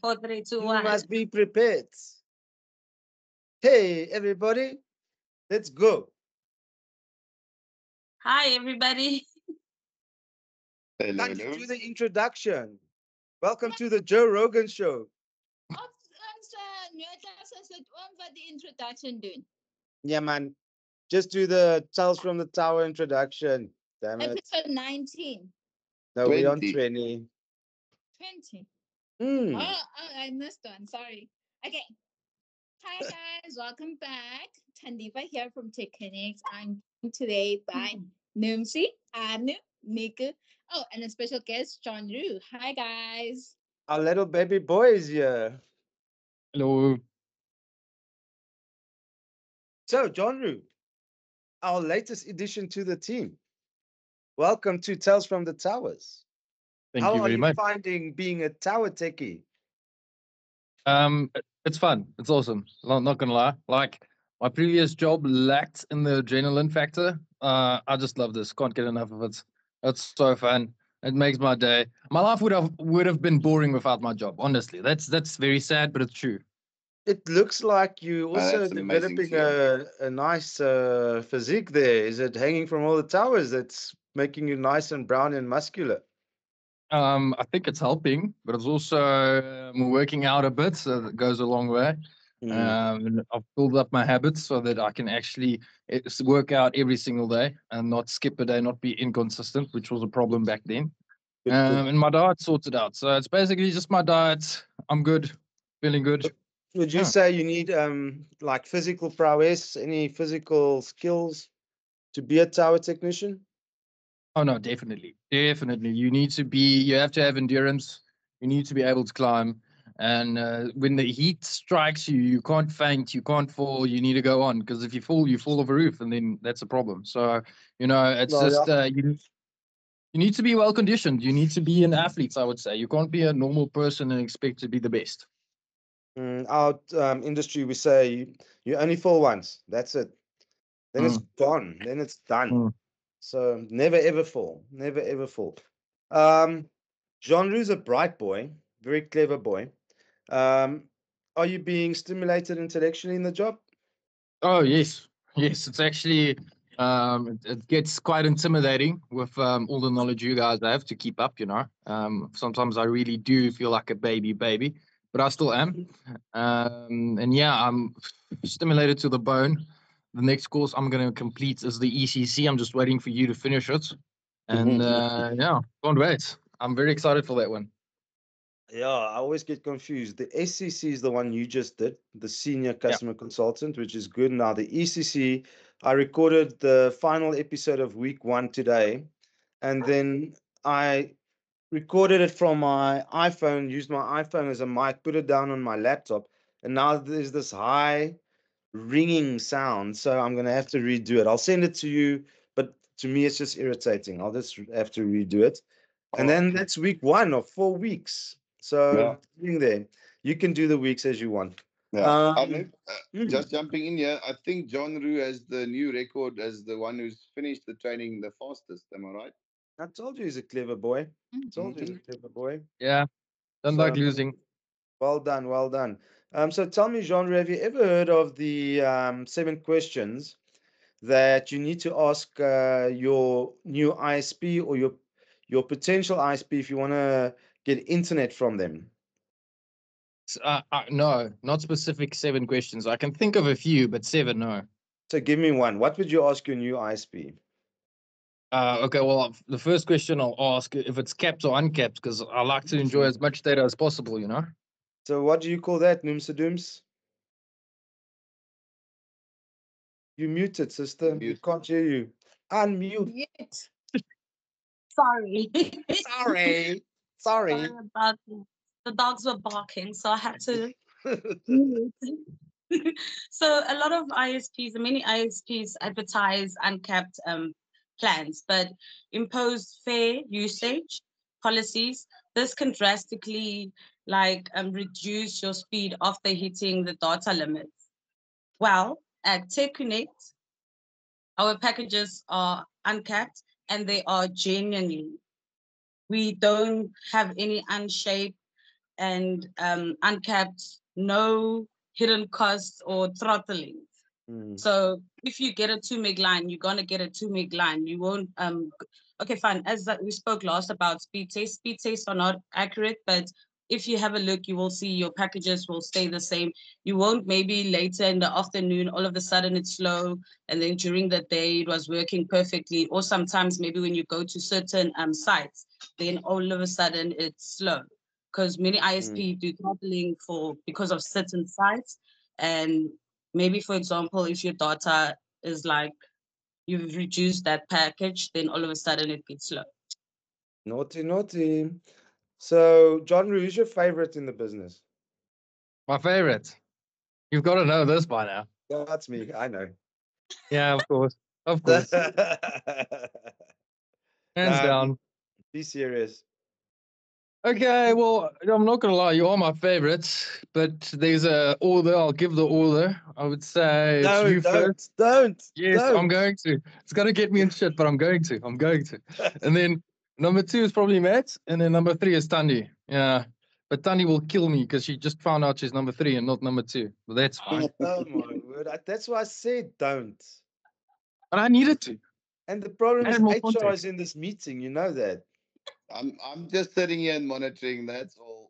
4, 3, 2, You 1. must be prepared. Hey, everybody, let's go. Hi, everybody. Hello, Time to hello. do the introduction. Welcome to the Joe Rogan Show. The introduction doen. Yeah, man. Just do the Tales from the Tower introduction. Damn it. Episode 19. No, we're on 20. 20. 20. Hmm. I missed one. Sorry. Okay. Hi guys, welcome back. Tandiva here from Tech Connect. I'm joined today by Numsi, Anu, Niku. Oh, and a special guest, John Roo. Hi guys. Our little baby boy is here. Hello. So, John Roo, our latest addition to the team. Welcome to Tales from the Towers. Thank How you are very you much. finding being a tower techie? It's fun. It's awesome. Not gonna lie. Like my previous job lacked in the adrenaline factor. I just love this. Can't get enough of it. It's so fun. It makes my day. My life would have been boring without my job. Honestly, that's very sad, but it's true. It looks like you also That's amazing developing to a nice physique there. Is it hanging from all the towers that's making you nice and brown and muscular? I think it's helping, but it's also working out a bit, so that goes a long way. And I've built up my habits so that I can actually work out every single day and not skip a day, not be inconsistent, which was a problem back then. Good, good. And my diet sorted out. So it's basically just my diet. I'm good, feeling good. Would you Yeah. say you need like physical prowess, any physical skills to be a tower technician? Oh no, definitely. You have to have endurance. You need to be able to climb. And when the heat strikes you, you can't faint, you can't fall, you need to go on. Because if you fall off a roof, and then that's a problem. So, it's Well, just, you need to be well conditioned. You need to be an athlete, I would say. You can't be a normal person and expect to be the best. Our industry, we say you only fall once. That's it. Then it's gone. Then it's done. Mm. So never ever fall. Never ever fall. Jean Rou's a bright boy, very clever boy. Are you being stimulated intellectually in the job? Oh yes, yes. It's actually it gets quite intimidating with all the knowledge you guys have to keep up. Sometimes I really do feel like a baby, but I still am. And yeah, I'm stimulated to the bone. The next course I'm going to complete is the ECC. I'm just waiting for you to finish it, and yeah, can't wait. I'm very excited for that one. Yeah, I always get confused. The SCC is the one you just did, the senior customer consultant, which is good. Now, the ECC, I recorded the final episode of week 1 today, and then I recorded it from my iPhone, used my iPhone as a mic, put it down on my laptop, and now there's this high ringing sound. So I'm going to have to redo it. I'll send it to you, but to me, it's just irritating. I'll just have to redo it. And then that's week 1 of 4 weeks. So being there, you can do the weeks as you want. Yeah. Just jumping in here, I think John Roo has the new record as the one who's finished the training the fastest. Am I right? I told you he's a clever boy. I told you he's a clever boy. Yeah, don't like losing. Well done, well done. So tell me, Jean, have you ever heard of the 7 questions that you need to ask your new ISP or your potential ISP if you want to get internet from them? No, not specific 7 questions. I can think of a few, but 7, no. So give me one. What would you ask your new ISP? Okay, well, the first question I'll ask if it's capped or uncapped, because I like to enjoy as much data as possible, So what do you call that, Noomsadooms? You muted, sister. We can't hear you. Unmute. Mute. Sorry. Sorry. Sorry about this. The dogs were barking, so I had to. So a lot of ISPs, many ISPs advertise uncapped plans, but impose fair usage policies. This can drastically reduce your speed after hitting the data limits. Well, at TechConnect, our packages are uncapped and they are genuinely. We don't have any unshaped and uncapped, no hidden costs or throttling. Mm. So if you get a 2 meg line, you're gonna get a 2 meg line. You won't okay, fine. As we spoke last about speed tests are not accurate, but if you have a look, you will see your packages will stay the same. You won't maybe later in the afternoon, all of a sudden it's slow, and then during the day it was working perfectly. Or sometimes maybe when you go to certain sites, then all of a sudden it's slow. Because many ISP do throttling because of certain sites. And maybe, for example, if your data is like you've reduced that package, then all of a sudden it gets slow. Naughty, naughty. So, John Roo, who's your favorite in the business? My favorite. You've got to know this by now. That's me. I know. Yeah, of course. Of course. Hands Nah, down. Be serious. Okay, well, I'm not gonna lie, you are my favorites, but there's a order. I'll give the order. I would say it's No, you first. don't. Yes, don't. I'm going to. It's gonna get me in shit, but I'm going to. I'm going to. And then number 2 is probably Matt, and then number 3 is Tandi. Yeah, but Tandi will kill me because she just found out she's number 3 and not number 2. But that's fine. Oh my word. That's why I said don't. But I needed to. And the problem is Add more HR context. is in this meeting, you know that. I'm just sitting here and monitoring. That's all.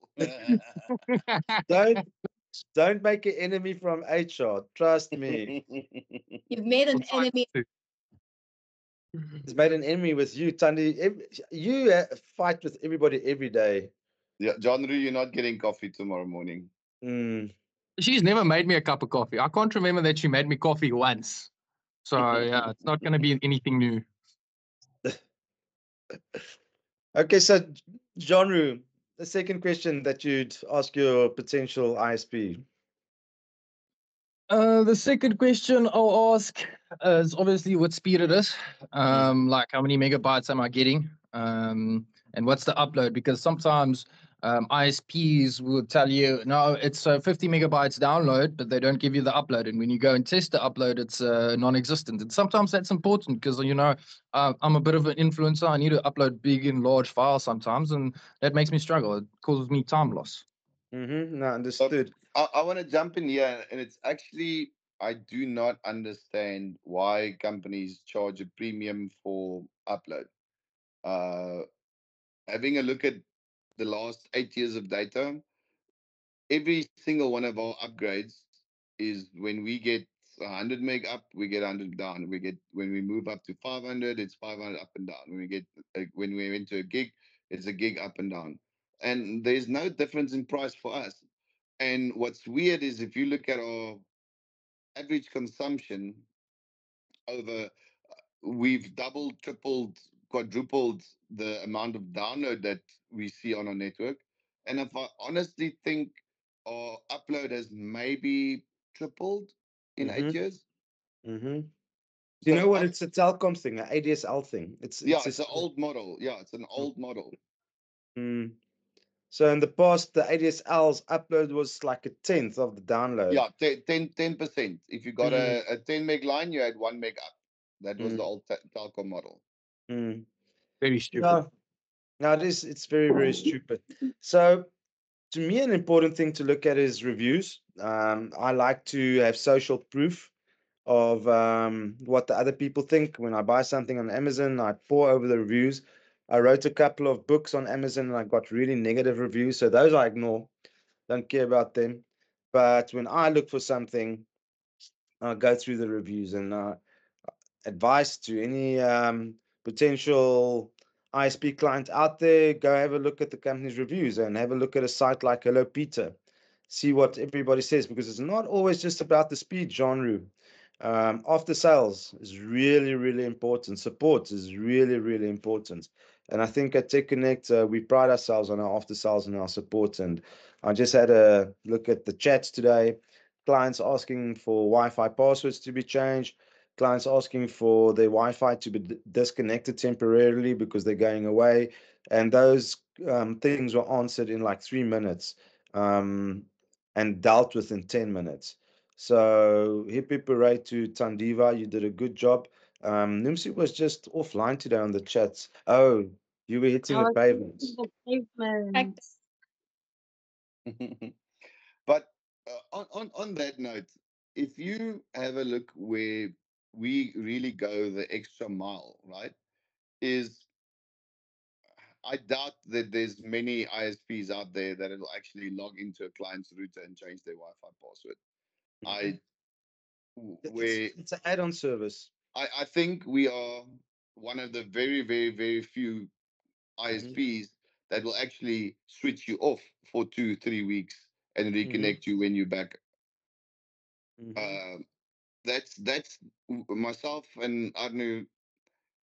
Don't make an enemy from HR. Trust me. You've made an We'll try enemy. to. He's made an enemy with you, Tandi. You fight with everybody every day. Yeah, John Roo, you're not getting coffee tomorrow morning. Mm. She's never made me a cup of coffee. I can't remember that she made me coffee once. So yeah, it's not going to be anything new. Okay, so John Roo, the second question that you'd ask your potential ISP. The second question I'll ask is obviously what speed it is. Like how many megabytes am I getting? And what's the upload? Because sometimes ISPs will tell you, no, it's 50 megabytes download, but they don't give you the upload. And when you go and test the upload, it's non-existent. And sometimes that's important because, you know, I'm a bit of an influencer. I need to upload big and large files sometimes, and that makes me struggle. It causes me time loss. No, understood. I want to jump in here, and it's actually, I do not understand why companies charge a premium for upload. Having a look at the last 8 years of data, every single one of our upgrades is when we get 100 meg up, we get 100 down. When we move up to 500, it's 500 up and down. When we went to a gig, it's a gig up and down. And there's no difference in price for us. And what's weird is if you look at our average consumption over, we've doubled, tripled, quadrupled the amount of download that we see on our network. And if I honestly think our upload has maybe tripled in 8 years. Do you know what? It's a telecom thing, an ADSL thing. It's an old model. Yeah, it's an old model. So in the past, the ADSL's upload was like a 10th of the download. Yeah, 10%. If you got a 10 meg line, you had 1 meg up. That was the old telecom model. Very stupid. No, it's very, very stupid. So to me, an important thing to look at is reviews. I like to have social proof of what the other people think. When I buy something on Amazon, I pore over the reviews. I wrote a couple of books on Amazon and I got really negative reviews. So those I ignore, don't care about them. But when I look for something, I go through the reviews and advice to any potential ISP client out there, go have a look at the company's reviews and have a look at a site like Hello Peter. See what everybody says, because it's not always just about the speed genre. After sales is really, really important. Support is really, really important. And I think at Tech Connect, we pride ourselves on our after sales and our support. And I just had a look at the chats today. Clients asking for Wi-Fi passwords to be changed. Clients asking for their Wi-Fi to be disconnected temporarily because they're going away. And those things were answered in like 3 minutes and dealt with in 10 minutes. So hip hooray to Tandiva, you did a good job. Nimsi was just offline today on the chats. Oh, you were hitting the pavements. But on that note, if you have a look where we really go the extra mile, right? Is I doubt that there's many ISPs out there that will actually log into a client's router and change their Wi-Fi password. Mhm. I where It's an add-on service. I think we are one of the very, very, very few Mhm. ISPs that will actually switch you off for 2, 3 weeks and reconnect you when you're back. Mhm. Uh, that's myself and Arnu.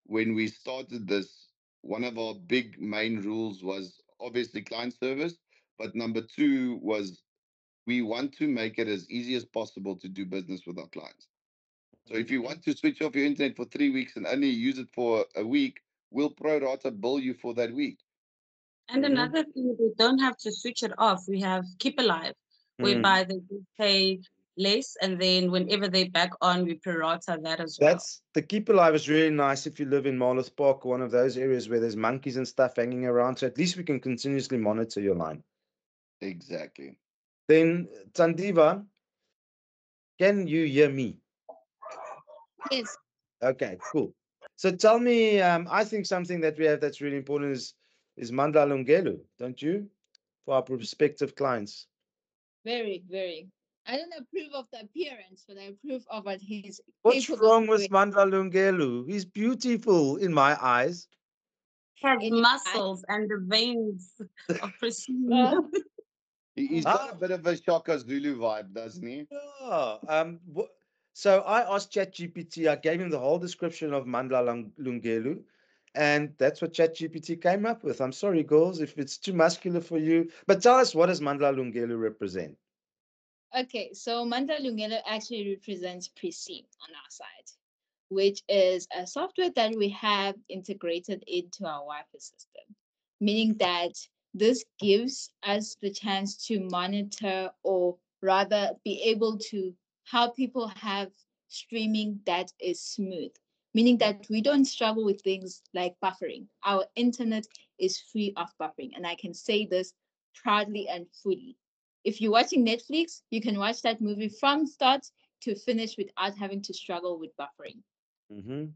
When we started this, one of our big main rules was obviously client service, but number two was we want to make it as easy as possible to do business with our clients. So if you Mhm. want to switch off your internet for 3 weeks and only use it for a week, we'll pro rata bill you for that week. And Mhm. another thing, they don't have to switch it off. We have Keep Alive, whereby they do pay less, and then whenever they back on, we prorata that as well. That's the Keep Alive is really nice if you live in Marloth Park or one of those areas where there's monkeys and stuff hanging around. So at least we can continuously monitor your line. Exactly. Then Tandiva, can you hear me? Yes. Okay, cool. So tell me, I think something that we have that's really important is Mandla Lungelu, don't you? For our prospective clients. Very, very. I don't approve of the appearance, but I approve of what he's What's capable wrong of with doing. Mandla Lungelu? He's beautiful in my eyes. Has In your eyes. muscles and the veins of pristine. He's got a bit of a Shaka Zulu vibe, doesn't he? Yeah. So I asked ChatGPT, I gave him the whole description of Mandla Lungelu, and that's what ChatGPT came up with. I'm sorry, girls, if it's too muscular for you. But tell us, what does Mandla Lungelu represent? Okay, so Mandla Lungelo actually represents Pristine on our side, which is a software that we have integrated into our Wi-Fi system, meaning that this gives us the chance to monitor, or rather be able to help people have streaming that is smooth, meaning that we don't struggle with things like buffering. Our internet is free of buffering, and I can say this proudly and fully. If you're watching Netflix, you can watch that movie from start to finish without having to struggle with buffering. Mm-hmm. Thank you,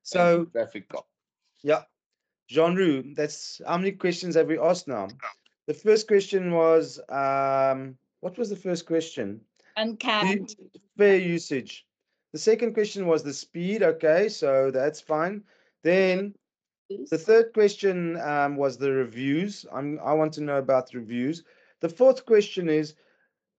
So, traffic cop. yeah, Jean-Ru, that's how many questions have we asked now? The first question was, what was the first question? Uncapped. Fair usage. The second question was the speed. Okay, so that's fine. Then the third question was the reviews. I want to know about reviews. The fourth question is,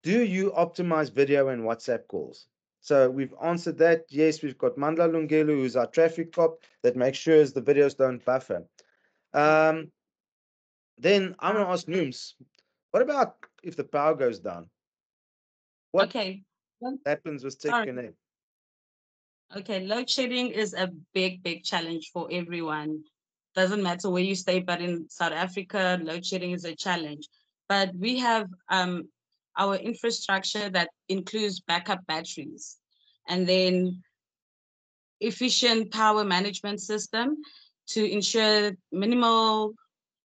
do you optimize video and WhatsApp calls? So we've answered that. Yes, we've got Mandla Lungelu, who's our traffic cop that makes sure the videos don't buffer. Then I'm going to ask Nooms, what about if the power goes down? What Okay. happens with Tech Sorry. Connect? Okay, load shedding is a big, big challenge for everyone. Doesn't matter where you stay, but in South Africa, load shedding is a challenge. But we have our infrastructure that includes backup batteries, and then efficient power management system to ensure minimal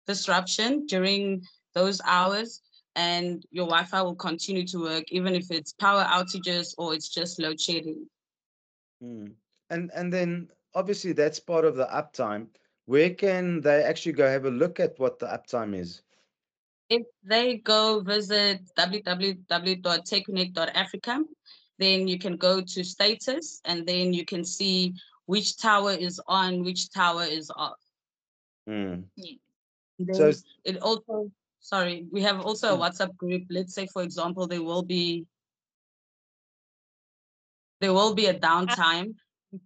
disruption during those hours, and your Wi-Fi will continue to work even if it's power outages or it's just load shedding. And then obviously that's part of the uptime. Where can they actually go have a look at what the uptime is? If they go visit www.techconnect.africa, then you can go to status, and then you can see which tower is on, which tower is off. Mm. Then So it also, sorry, we have also a WhatsApp group. Let's say, for example, there will be a downtime.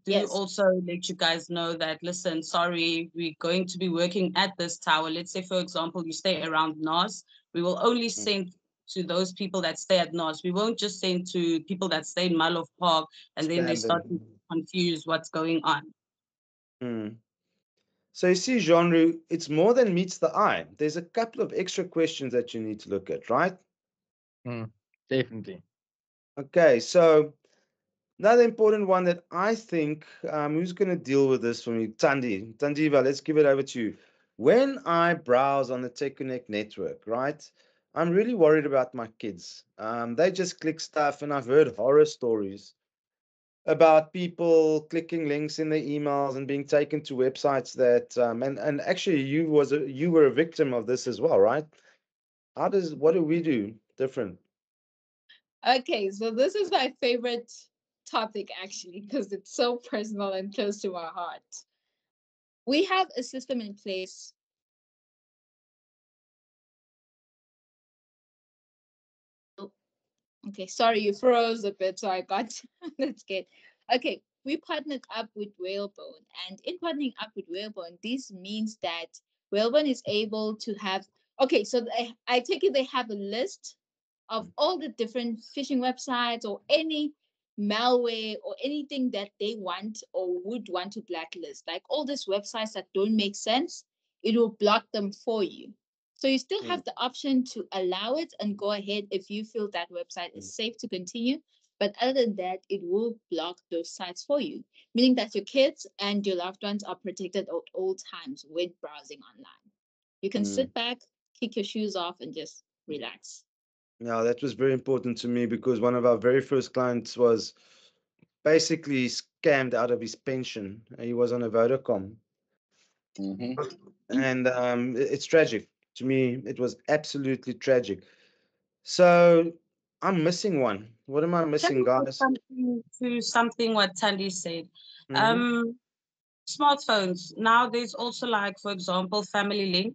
Do Yes. also let you guys know that, listen, sorry, we're going to be working at this tower. Let's say, for example, you stay around NOS. We will only send to those people that stay at NOS. We won't just send to people that stay in Marlow Park, and then they start to confuse what's going on. So you see, genre, it's more than meets the eye. There's a couple of extra questions that you need to look at, right? Definitely. Okay, so another important one that I think, who's going to deal with this for me? Tandiva, let's give it over to you. When I browse on the Tech Connect network, right, I'm really worried about my kids. They just click stuff, and I've heard horror stories about people clicking links in their emails and being taken to websites that and actually you were a victim of this as well, right? What do we do different? Okay, so this is my favorite topic actually because it's so personal and close to my heart. We have a system in place. Okay, sorry, you froze a bit, so I got that's good. Okay, we partnered up with Whalebone, and in partnering up with Whalebone, this means that Whalebone is able to have. Okay, so I take it they have a list of all the different phishing websites or any malware or anything that they want or would want to blacklist. Like all these websites that don't make sense, it will block them for you. So you still have the option to allow it and go ahead if you feel that website is safe to continue. But other than that, it will block those sites for you, meaning that your kids and your loved ones are protected at all times when browsing online. You can Mm. sit back, kick your shoes off, and just relax. Yeah, that was very important to me because one of our very first clients was basically scammed out of his pension. He was on a Vodacom, Hmm. and it's tragic. To me, it was absolutely tragic. So I'm missing one. What am I Can missing, you put guys? something to something what Tandy said? Hmm. Um, Smartphones. Now there's also like, for example, Family Link.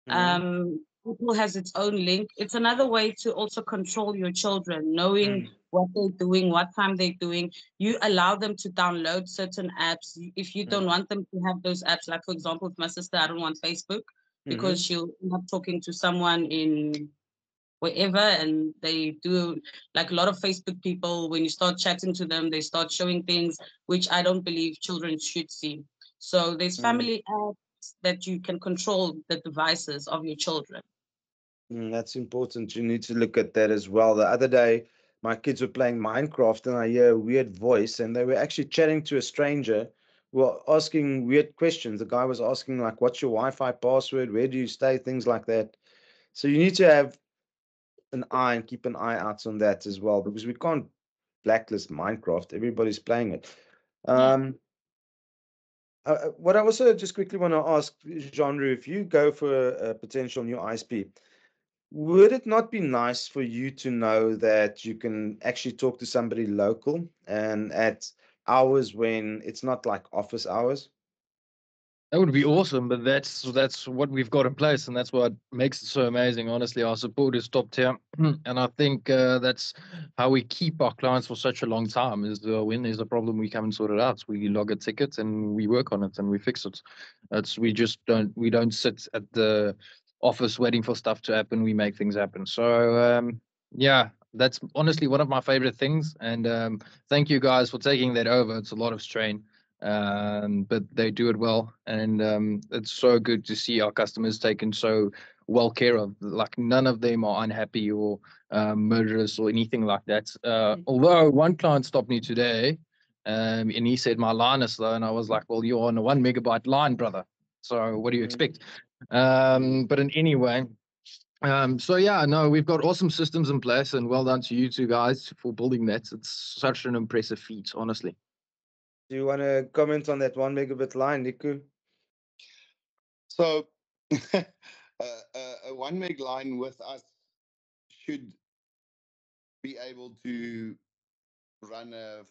Hmm. Google has its own link. It's another way to also control your children, knowing what they're doing, what time they're doing. You allow them to download certain apps. If you don't want them to have those apps, like for example, with my sister, I don't want Facebook Hmm. because she'll end up talking to someone in wherever, and they do like a lot of Facebook people, when you start chatting to them, they start showing things which I don't believe children should see. So there's family apps that you can control the devices of your children. That's important. You need to look at that as well. The other day, my kids were playing Minecraft and I hear a weird voice, and they were actually chatting to a stranger who were asking weird questions. The guy was asking, like, what's your Wi Fi password? Where do you stay? Things like that. So you need to have an eye and keep an eye out on that as well because we can't blacklist Minecraft. Everybody's playing it. Yeah. Um, what I also just quickly want to ask, Genre, if you go for a potential new ISP, would it not be nice for you to know that you can actually talk to somebody local and at hours when it's not like office hours? That would be awesome, but that's what we've got in place, and that's what makes it so amazing. Honestly, our support is top tier, and I think that's how we keep our clients for such a long time. Is when there's a problem, we come and sort it out. We log a ticket and we work on it and we fix it. It's we don't sit at the office waiting for stuff to happen. We make things happen. So yeah, that's honestly one of my favorite things. And thank you guys for taking that over. It's a lot of strain, but they do it well, and it's so good to see our customers taken so well care of. Like none of them are unhappy or murderous or anything like that. Although one client stopped me today, and he said my line is slow, and I was like, "Well, you're on a 1 megabyte line, brother. So what do you expect?" But in any way. So yeah, no, we've got awesome systems in place, and well done to you two guys for building that. It's such an impressive feat, honestly. Do you want to comment on that 1 megabit line, Niku? So, a 1 meg line with us should be able to run a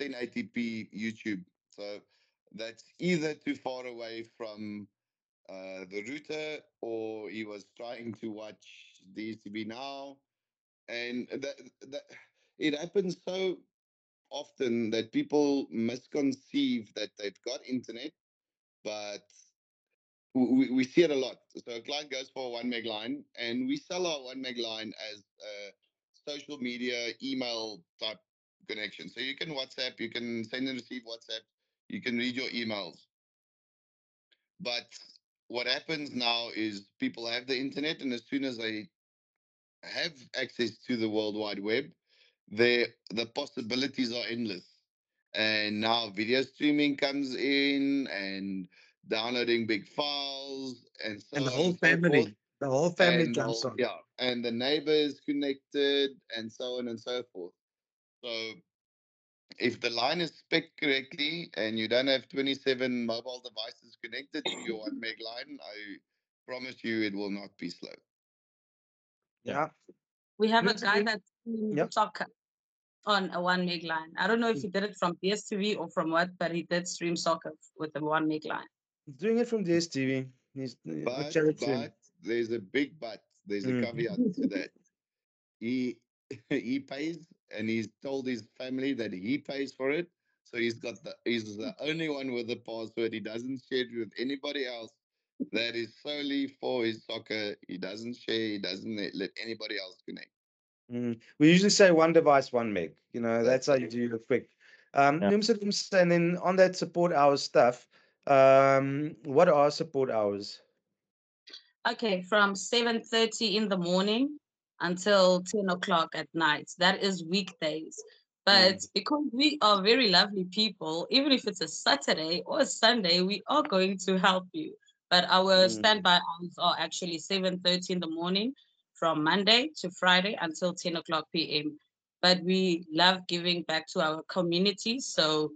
1080p YouTube. So that's either too far away from the router, or he was trying to watch DSTV now, and that it happens so often that people misconceive that they've got internet, but we see it a lot. So a client goes for a 1 meg line, and we sell our 1 meg line as a social media email type connection. So you can WhatsApp, you can send and receive WhatsApp, you can read your emails. But what happens now is people have the internet, and as soon as they have access to the World Wide Web, the possibilities are endless. And now video streaming comes in, and downloading big files, and so And the on whole and so forth. family. The whole family and the jumps whole, on. yeah, and the neighbors connected, and so on and so forth. So if the line is spec correctly and you don't have 27 mobile devices connected to your 1 meg line, I promise you it will not be slow. Yeah. We have a That's guy good. that streams Yep. soccer on a 1 meg line. I don't know if he did it from DSTV or from what, but he did stream soccer with a 1 meg line. He's doing it from DSTV. He's But which him. there's a big but. There's a Mm. caveat to that. He he pays, and he's told his family that he pays for it. So he's the only one with the password. He doesn't share it with anybody else. That is solely for his soccer. He doesn't share. He doesn't let anybody else connect. We usually say 1 device, 1 meg. You know, that's That's how it. you do it quick. Yeah. And then on that support hours stuff, what are support hours? Okay, from 7:30 in the morning until 10 o'clock at night. That is weekdays. But because we are very lovely people, even if it's a Saturday or a Sunday, we are going to help you. But our standby hours are actually 7:30 in the morning from Monday to Friday until 10 o'clock p.m. But we love giving back to our community. So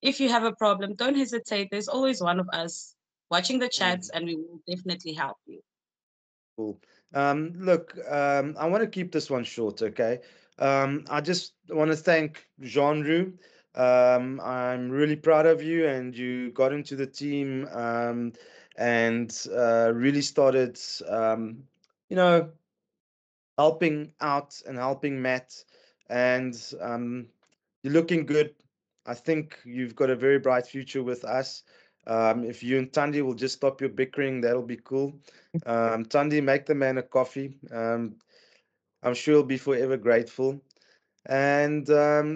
if you have a problem, don't hesitate. There's always one of us watching the chats, and we will definitely help you. Cool. Look, I want to keep this one short, okay? I just want to thank Jean-Ru. I'm really proud of you, and you got into the team and really started, you know, helping out and helping Matt. And you're looking good. I think you've got a very bright future with us. If you and Tandy will just stop your bickering, that'll be cool. Tandy, make the man a coffee. I'm sure he'll be forever grateful. And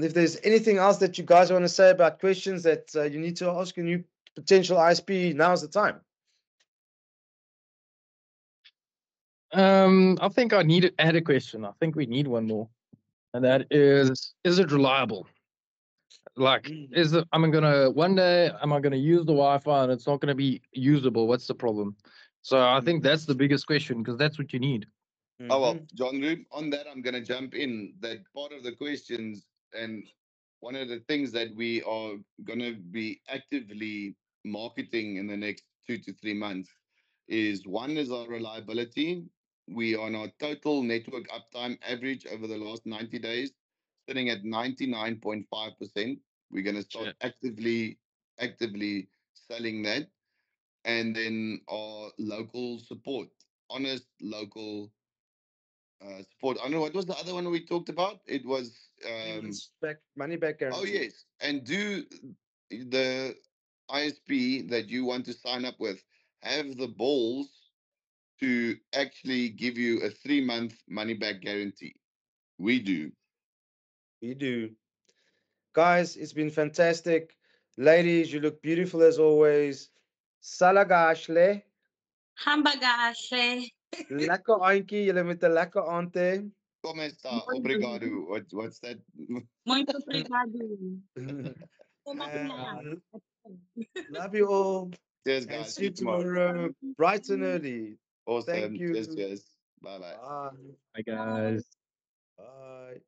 if there's anything else that you guys want to say about questions that you need to ask a new potential ISP, now's the time. I think I need to add a question. I think we need one more, and that is it reliable? Like, am I gonna one day am I gonna use the Wi-Fi and it's not gonna be usable? What's the problem? So I think that's the biggest question, because that's what you need. Oh well, John Roop, on that I'm gonna jump in. That part of the questions, and one of the things that we are gonna be actively marketing in the next 2 to 3 months is, one is our reliability. We on our total network uptime average over the last 90 days, sitting at 99.5%. We're gonna start Shit. actively selling that. And then our local support, honest local support. I don't know, what was the other one we talked about? It was Money back guarantee. oh yes, and do the ISP that you want to sign up with have the balls to actually give you a 3-month money back guarantee? We do. We do. Guys, it's been fantastic. Ladies, you look beautiful as always. Salagashle. Hamburger. Lekker aantjie, julle met 'n lekker aand hê. Como está? Obrigado. What's that? Muito obrigado. Love you all. Cheers, And guys. see you See you tomorrow. tomorrow, bright and early. Awesome. Thank you. Cheers. Bye bye. Bye. Bye, guys. Bye.